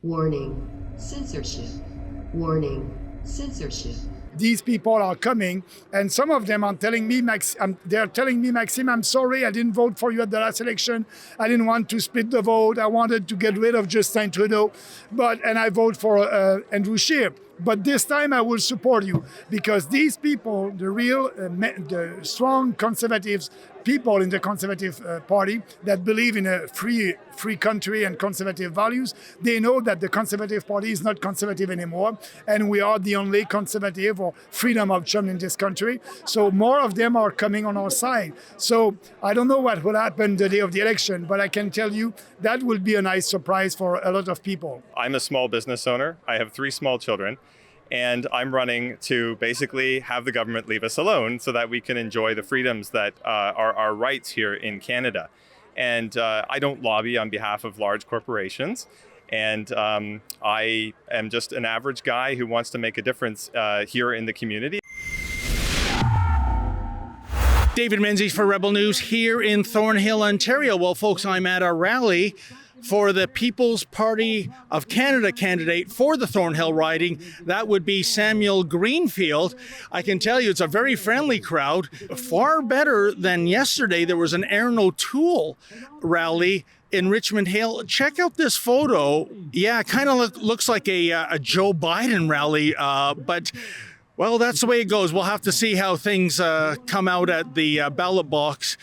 Warning, censorship. Warning, censorship. These people are coming, and some of them are telling me, they're telling me, Maxime, I'm sorry, I didn't vote for you at the last election. I didn't want to split the vote. I wanted to get rid of Justin Trudeau, and I vote for Andrew Scheer. But this time I will support you, because these people, the strong conservatives, people in the Conservative Party that believe in a free country and conservative values, they know that the Conservative Party is not conservative anymore, and we are the only conservative or freedom option in this country. So more of them are coming on our side. So I don't know what will happen the day of the election, but I can tell you that will be a nice surprise for a lot of people. I'm a small business owner. I have 3 small children. And I'm running to basically have the government leave us alone so that we can enjoy the freedoms that are our rights here in Canada. And I don't lobby on behalf of large corporations. And I am just an average guy who wants to make a difference here in the community. David Menzies for Rebel News here in Thornhill, Ontario. Well, folks, I'm at a rally for the People's Party of Canada candidate for the Thornhill riding. That would be Samuel Greenfield. I can tell you it's a very friendly crowd, far better than yesterday. There was an Aaron O'Toole rally in Richmond Hill. Check out this photo. Yeah, it kind of looks like a Joe Biden rally, but well, that's the way it goes. We'll have to see how things come out at the ballot box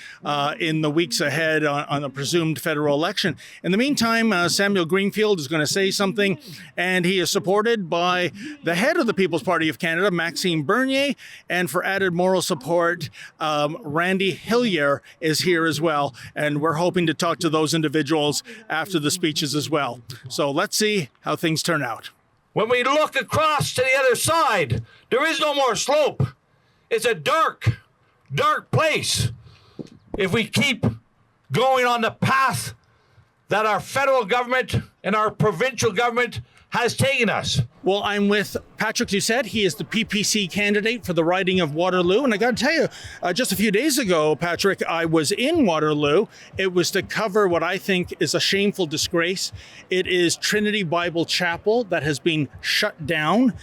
in the weeks ahead on the presumed federal election. In the meantime, Samuel Greenfield is going to say something, and he is supported by the head of the People's Party of Canada, Maxime Bernier, and for added moral support, Randy Hillier is here as well, and we're hoping to talk to those individuals after the speeches as well. So let's see how things turn out. When we look across to the other side, there is no more slope. It's a dark, dark place. If we keep going on the path that our federal government and our provincial government has taken us. Well, I'm with Patrick Doucette. He is the PPC candidate for the riding of Waterloo. And I got to tell you, just a few days ago, Patrick, I was in Waterloo. It was to cover what I think is a shameful disgrace. It is Trinity Bible Chapel that has been shut down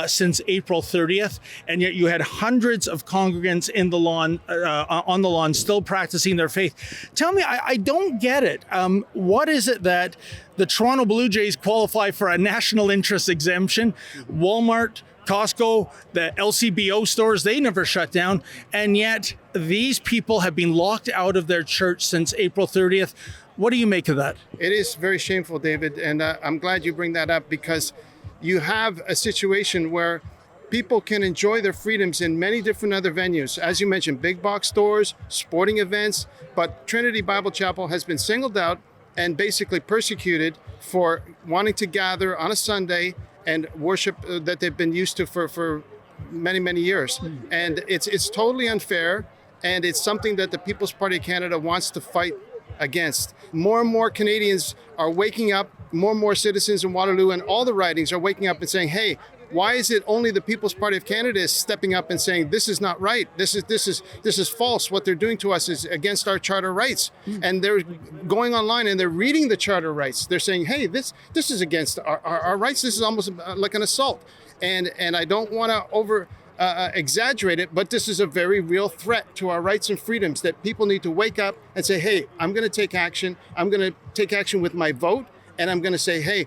since April 30th. And yet you had hundreds of congregants in the lawn, on the lawn, still practicing their faith. Tell me, I don't get it. What is it that the Toronto Blue Jays qualify for a national interest exemption? Walmart, Costco, the LCBO stores, they never shut down. And yet these people have been locked out of their church since April 30th. What do you make of that? It is very shameful, David. And I'm glad you bring that up, because you have a situation where people can enjoy their freedoms in many different other venues. As you mentioned, big box stores, sporting events. But Trinity Bible Chapel has been singled out and basically persecuted for wanting to gather on a Sunday and worship that they've been used to for many, many years. And it's totally unfair, and it's something that the People's Party of Canada wants to fight against. More and more Canadians are waking up, more and more citizens in Waterloo and all the ridings are waking up and saying, hey, why is it only the People's Party of Canada is stepping up and saying this is not right? This is false. What they're doing to us is against our charter rights. And they're going online and they're reading the charter rights. They're saying, hey, this is against our rights. This is almost like an assault. And I don't want to over exaggerate it, but this is a very real threat to our rights and freedoms that people need to wake up and say, hey, I'm going to take action. I'm going to take action with my vote. And I'm going to say, hey,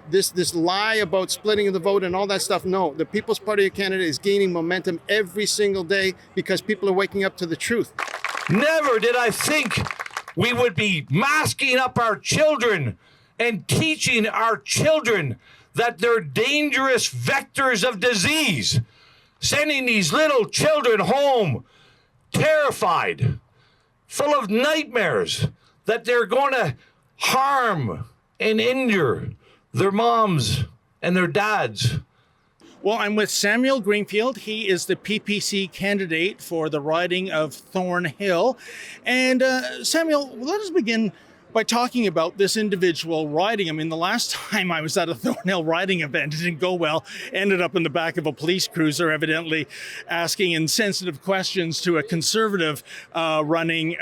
this lie about splitting the vote and all that stuff. No, the People's Party of Canada is gaining momentum every single day because people are waking up to the truth. Never did I think we would be masking up our children and teaching our children that they're dangerous vectors of disease, sending these little children home terrified, full of nightmares that they're going to harm and injure their moms and their dads. Well, I'm with Samuel Greenfield. He is the PPC candidate for the riding of Thornhill. And Samuel, let us begin by talking about this individual riding. I mean, the last time I was at a Thornhill riding event, it didn't go well. Ended up in the back of a police cruiser, evidently asking insensitive questions to a conservative running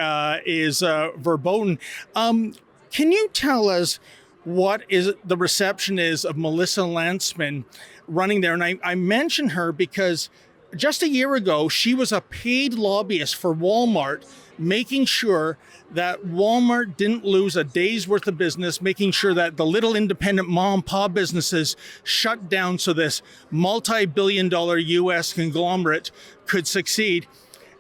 is verboten. Can you tell us what is the reception is of Melissa Lantzman running there. And I mention her because just a year ago, she was a paid lobbyist for Walmart, making sure that Walmart didn't lose a day's worth of business, making sure that the little independent mom and pop businesses shut down so this multi-billion-dollar U.S. conglomerate could succeed.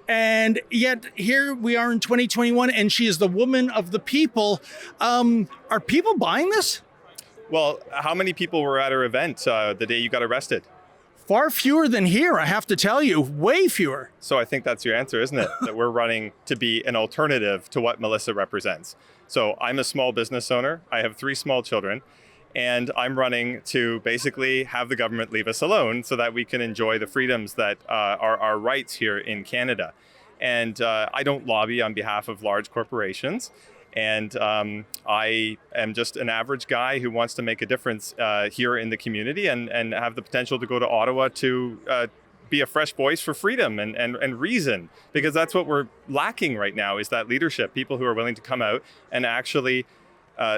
And yet here we are in 2021, and she is the woman of the people. Are people buying this? Well, how many people were at her event the day you got arrested? Far fewer than here, I have to tell you, way fewer. So I think that's your answer, isn't it? That we're running to be an alternative to what Melissa represents. So I'm a small business owner. I have 3 small children, and I'm running to basically have the government leave us alone so that we can enjoy the freedoms that are our rights here in Canada. And I don't lobby on behalf of large corporations. And I am just an average guy who wants to make a difference here in the community and have the potential to go to Ottawa to be a fresh voice for freedom and reason, because that's what we're lacking right now, is that leadership, people who are willing to come out and actually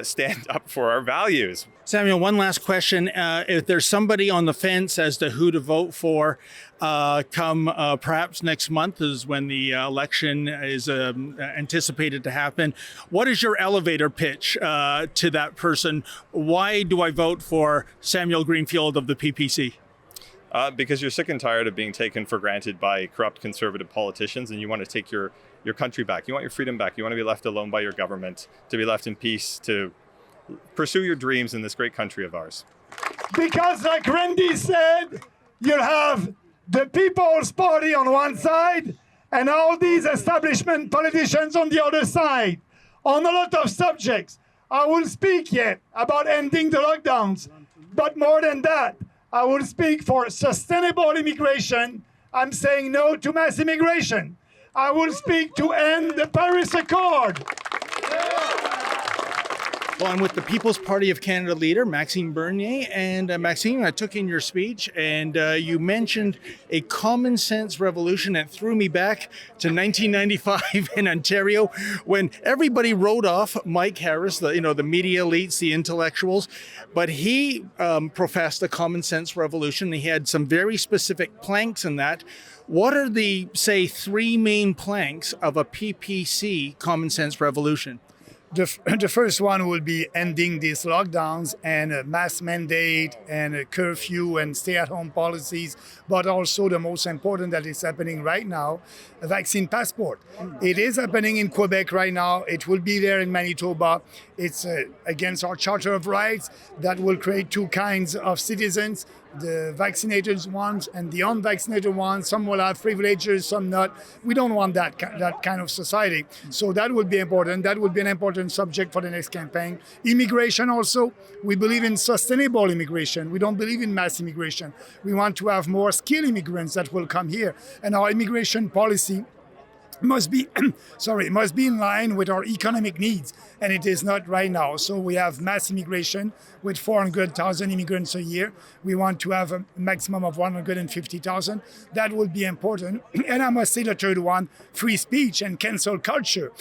stand up for our values. Samuel, one last question. If there's somebody on the fence as to who to vote for, come perhaps next month is when the election is anticipated to happen. What is your elevator pitch to that person? Why do I vote for Samuel Greenfield of the PPC? Because you're sick and tired of being taken for granted by corrupt conservative politicians, and you want to take your country back. You want your freedom back. You want to be left alone by your government, to be left in peace, to pursue your dreams in this great country of ours. Because like Randy said, you have the People's Party on one side and all these establishment politicians on the other side. On a lot of subjects, I will speak yet about ending the lockdowns. But more than that, I will speak for sustainable immigration. I'm saying no to mass immigration. I will speak to end the Paris Accord. Well, I'm with the People's Party of Canada leader, Maxime Bernier. And Maxime, I took in your speech and you mentioned a common sense revolution that threw me back to 1995 in Ontario when everybody wrote off Mike Harris, the media elites, the intellectuals. But he professed a common sense revolution. He had some very specific planks in that. What are the, say, 3 main planks of a PPC common sense revolution? The first one will be ending these lockdowns and a mask mandate and a curfew and stay-at-home policies, but also the most important that is happening right now, a vaccine passport. It is happening in Quebec right now. It will be there in Manitoba. It's against our Charter of Rights that will create 2 kinds of citizens, the vaccinated ones and the unvaccinated ones. Some will have privileges, some not. We don't want that kind of society. So that would be important. That would be an important subject for the next campaign. Immigration also. We believe in sustainable immigration. We don't believe in mass immigration. We want to have more skilled immigrants that will come here. And our immigration policy must be in line with our economic needs, and it is not right now. So we have mass immigration with 400,000 immigrants a year. We want to have a maximum of 150,000. That would be important. And I must say the third one, free speech and cancel culture.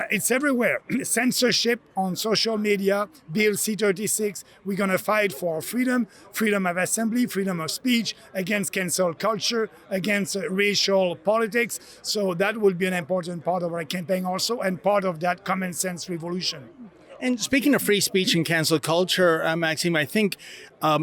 It's everywhere. Censorship on social media, Bill C-36. We're going to fight for freedom of assembly, freedom of speech, against cancel culture, against racial politics. So that will be an important part of our campaign also, and part of that common sense revolution. And speaking of free speech and cancel culture, Maxime, I think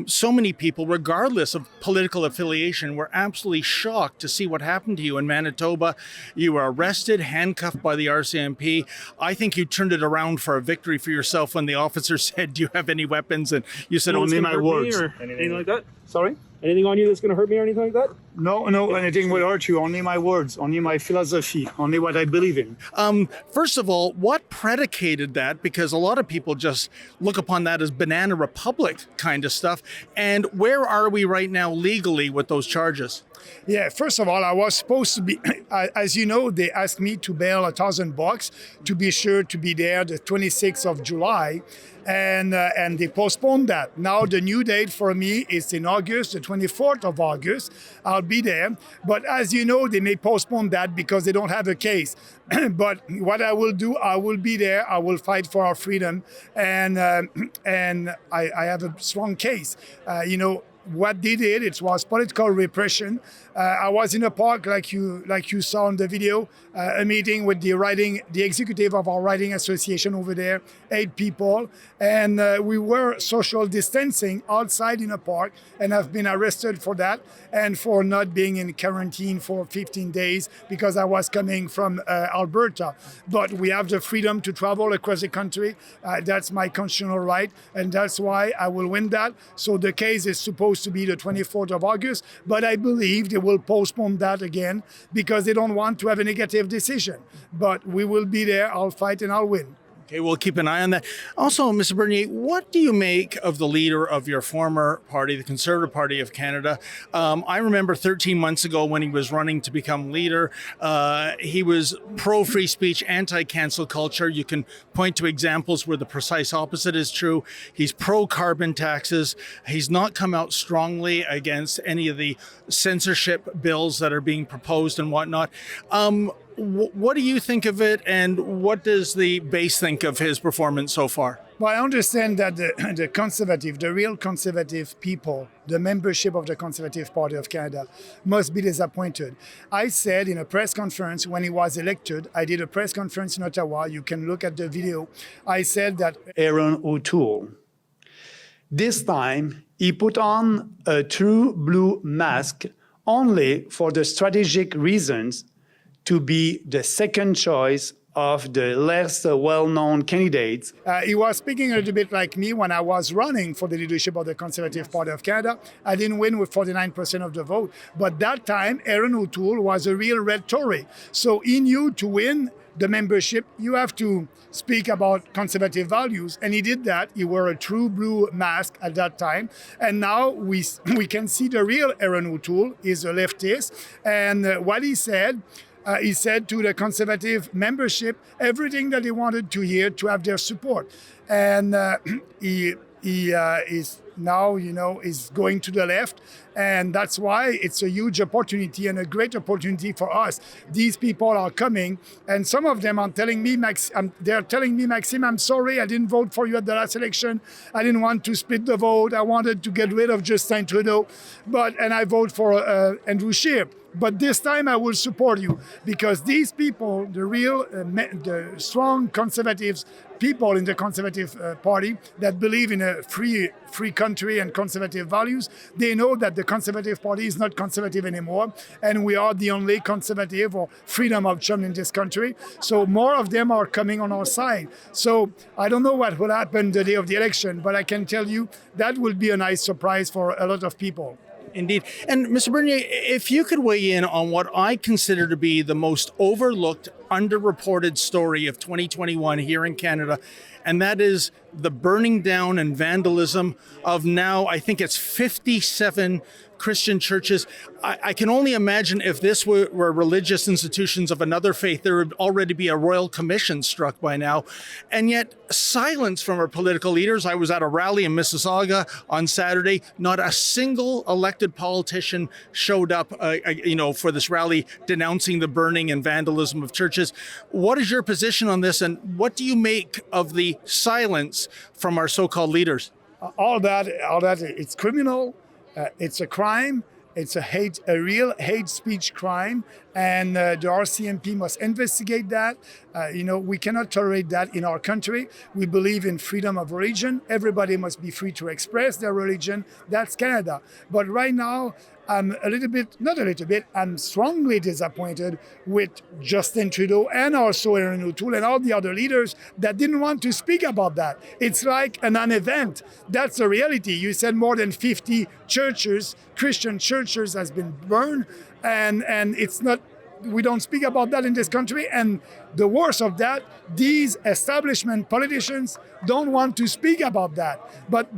so many people, regardless of political affiliation, were absolutely shocked to see what happened to you in Manitoba. You were arrested, handcuffed by the RCMP. I think you turned it around for a victory for yourself when the officer said, "Do you have any weapons?" And you said, "Only my words." Or anything like that? Sorry? Anything on you that's going to hurt me or anything like that? No, anything will hurt you. Only my words, only my philosophy, only what I believe in. First of all, what predicated that? Because a lot of people just look upon that as banana republic kind of stuff. And where are we right now legally with those charges? Yeah, first of all, I was supposed to be, as you know, they asked me to bail $1,000 to be sure to be there the 26th of July, and they postponed that. Now the new date for me is in August, the 24th of August. I'll be there, but as you know, they may postpone that because they don't have a case. But what I will do, I will be there. I will fight for our freedom, and I have a strong case. What they did, it was political repression. I was in a park like you saw in the video, a meeting with the executive of our riding association over there, 8 people, and we were social distancing outside in a park, and I've been arrested for that and for not being in quarantine for 15 days because I was coming from Alberta. But we have the freedom to travel across the country. That's my constitutional right, and that's why I will win that. So the case is supposed to be the 24th of August, but I believe they will postpone that again because they don't want to have a negative decision. But we will be there, I'll fight and I'll win. Okay, we'll keep an eye on that. Also, Mr. Bernier, what do you make of the leader of your former party, the Conservative Party of Canada? I remember 13 months ago when he was running to become leader, he was pro-free speech, anti-cancel culture. You can point to examples where the precise opposite is true. He's pro-carbon taxes. He's not come out strongly against any of the censorship bills that are being proposed and whatnot. What do you think of it, and what does the base think of his performance so far? Well, I understand that the real conservative people, the membership of the Conservative Party of Canada must be disappointed. I said in a press conference when he was elected, I did a press conference in Ottawa, you can look at the video, I said that Aaron O'Toole. This time, he put on a true blue mask only for the strategic reasons to be the second choice of the less well-known candidates. He was speaking a little bit like me when I was running for the leadership of the Conservative Party of Canada. I didn't win with 49% of the vote, but that time Aaron O'Toole was a real red Tory. So he knew to win the membership, you have to speak about conservative values, and he did that. He wore a true blue mask at that time, and now we can see the real Aaron O'Toole is a leftist, and what he said to the Conservative membership everything that they wanted to hear to have their support. And he is now, is going to the left. And that's why it's a huge opportunity and a great opportunity for us. These people are coming, and some of them are telling me, they're telling me, Maxime, I'm sorry, I didn't vote for you at the last election. I didn't want to split the vote. I wanted to get rid of Justin Trudeau, and I vote for Andrew Scheer. But this time I will support you because these people, the real, the strong conservatives, people in the Conservative Party that believe in a free country and conservative values, they know that the Conservative Party is not conservative anymore, and we are the only conservative or freedom option in this country. So more of them are coming on our side. So I don't know what will happen the day of the election, but I can tell you that will be a nice surprise for a lot of people. Indeed. And Mr. Bernier, if you could weigh in on what I consider to be the most overlooked, underreported story of 2021 here in Canada, and that is the burning down and vandalism of now, I think it's 57 Christian churches. I can only imagine if this were religious institutions of another faith, there would already be a royal commission struck by now. And yet silence from our political leaders. I was at a rally in Mississauga on Saturday. Not a single elected politician showed up, for this rally denouncing the burning and vandalism of churches. What is your position on this, and what do you make of the silence from our so-called leaders? All that, it's criminal. It's a crime. It's a real hate speech crime, and the RCMP must investigate that. We cannot tolerate that in our country. We believe in freedom of religion. Everybody must be free to express their religion. That's Canada. But right now, I'm I'm strongly disappointed with Justin Trudeau and also Aaron O'Toole and all the other leaders that didn't want to speak about that. It's like a non-event. That's the reality. You said more than 50 churches, Christian churches, has been burned, and it's not we don't speak about that in this country. And the worst of that, these establishment politicians don't want to speak about that. But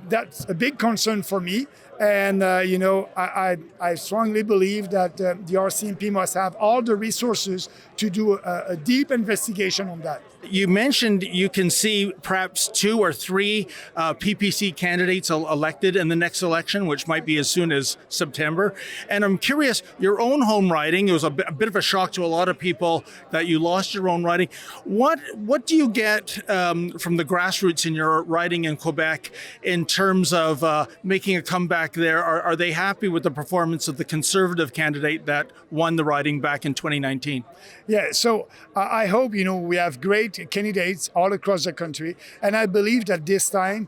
that's a big concern for me. And, I strongly believe that the RCMP must have all the resources to do a deep investigation on that. You mentioned you can see perhaps 2 or 3 PPC candidates elected in the next election, which might be as soon as September. And I'm curious, your own home riding, it was a bit of a shock to a lot of people that you lost your own riding. What do you get from the grassroots in your riding in Quebec in terms of making a comeback there? Are they happy with the performance of the Conservative candidate that won the riding back in 2019? Yeah, so I hope, we have great candidates all across the country. And I believe that this time,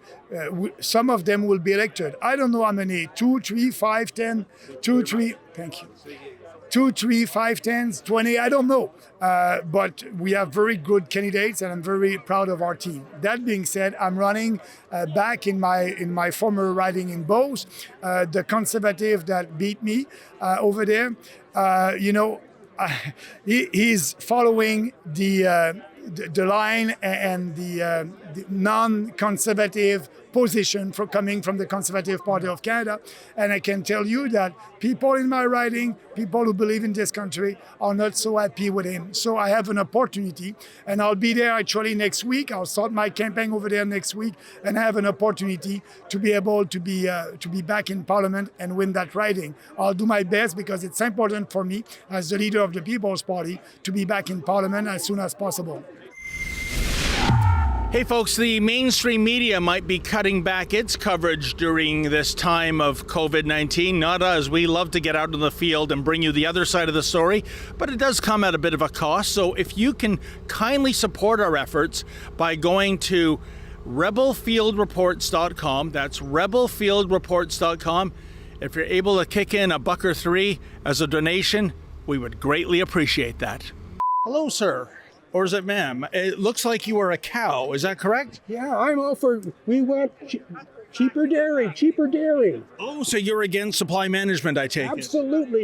some of them will be elected. I don't know how many, 2, 3, 5, 10, 2, 3, thank you. 2, 3, 5, 10, 20, I don't know. But we have very good candidates and I'm very proud of our team. That being said, I'm running back in my former riding in Beauce, the Conservative that beat me over there. He's following the line and the non-conservative position coming from the Conservative Party of Canada. And I can tell you that people in my riding, people who believe in this country, are not so happy with him. So I have an opportunity, and I'll be there actually next week. I'll start my campaign over there next week, and have an opportunity to be able to be back in Parliament and win that riding. I'll do my best because it's important for me as the leader of the People's Party to be back in Parliament as soon as possible. Hey folks, the mainstream media might be cutting back its coverage during this time of COVID-19. Not us. We love to get out in the field and bring you the other side of the story, but it does come at a bit of a cost. So if you can kindly support our efforts by going to rebelfieldreports.com, that's rebelfieldreports.com. If you're able to kick in $1 or $3 as a donation, we would greatly appreciate that. Hello, sir. Or is it ma'am? It looks like you are a cow. Is that correct? Yeah, I'm all for, we want cheaper dairy. Oh, so you're against supply management, I take it. Absolutely.